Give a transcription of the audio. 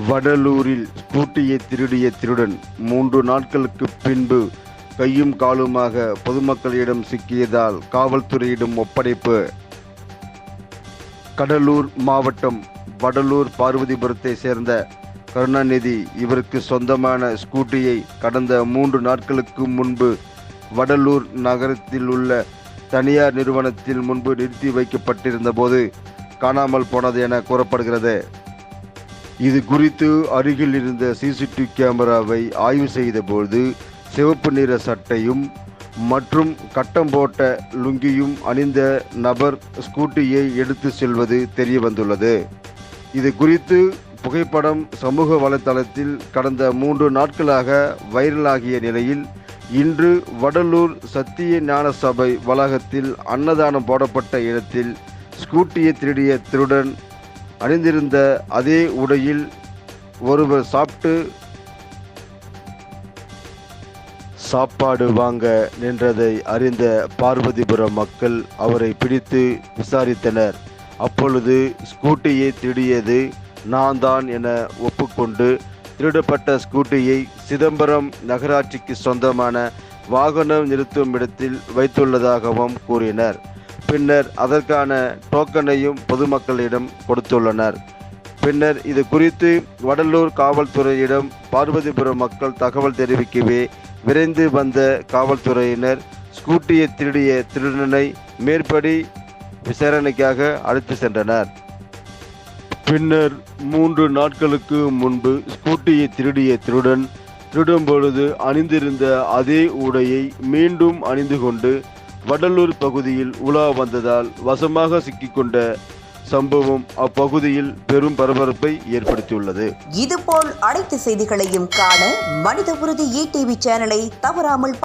வடலூரில் ஸ்கூட்டியை திருடிய திருடன் 3 நாட்களுக்கு பின்பு கையும் காலுமாக பொதுமக்களிடம் சிக்கியதால் காவல்துறையிடம் ஒப்படைப்பு. கடலூர் மாவட்டம் வடலூர் பார்வதிபுரத்தை சேர்ந்த கருணாநிதி இவருக்கு சொந்தமான ஸ்கூட்டியை கடந்த 3 நாட்களுக்கு முன்பு வடலூர் நகரத்தில் உள்ள தனியார் நிறுவனத்தில் முன்பு நிறுத்தி வைக்கப்பட்டிருந்த போது காணாமல் போனது என கூறப்படுகிறது. இது குறித்து அருகில் இருந்த சிசிடிவி கேமராவை ஆய்வு செய்தபோது சிவப்பு நிற சட்டையும் மற்றும் கட்டம் போட்ட லுங்கியும் அணிந்த நபர் ஸ்கூட்டியை எடுத்து செல்வது தெரிய வந்துள்ளது. இது குறித்து புகைப்படம் சமூக வலைதளத்தில் கடந்த 3 நாட்களாக வைரலாகிய நிலையில் இன்று வடலூர் சத்திய ஞான சபை வளாகத்தில் அன்னதானம் போடப்பட்ட இடத்தில் ஸ்கூட்டியை திருடிய திருடன் அணிந்திருந்த அதே உடையில் ஒருவர் சாப்பாடு வாங்க நின்றதை அறிந்த பார்வதிபுரம் மக்கள் அவரை பிடித்து விசாரித்தனர். அப்பொழுது ஸ்கூட்டியை திருடியது நான் தான் என ஒப்புக்கொண்டு திருடப்பட்ட ஸ்கூட்டியை சிதம்பரம் நகராட்சிக்கு சொந்தமான வாகனம் நிறுத்தும் இடத்தில் வைத்துள்ளதாகவும் கூறினர். பின்னர் அதற்கான டோக்கனையும் பொதுமக்களிடம் கொடுத்துள்ளனர். பின்னர் இது குறித்து வடலூர் காவல்துறையிடம் பார்வதிபுரம் மக்கள் தகவல் தெரிவிக்கவே விரைந்து வந்த காவல்துறையினர் ஸ்கூட்டியை திருடிய திருடனை மேற்படி விசாரணைக்காக அழைத்து சென்றனர். பின்னர் 3 நாட்களுக்கு முன்பு ஸ்கூட்டியை திருடிய திருடன் திருடும் பொழுது அணிந்திருந்த அதே உடையை மீண்டும் அணிந்து கொண்டு வடலூர் பகுதியில் உலா வந்ததால் வசமாக சிக்கிக்கொண்ட சம்பவம் அப்பகுதியில் பெரும் பரபரப்பை ஏற்படுத்தியுள்ளது. இதுபோல் அனைத்து செய்திகளையும் காண மனித உறுதி ETV சேனலை தவறாமல்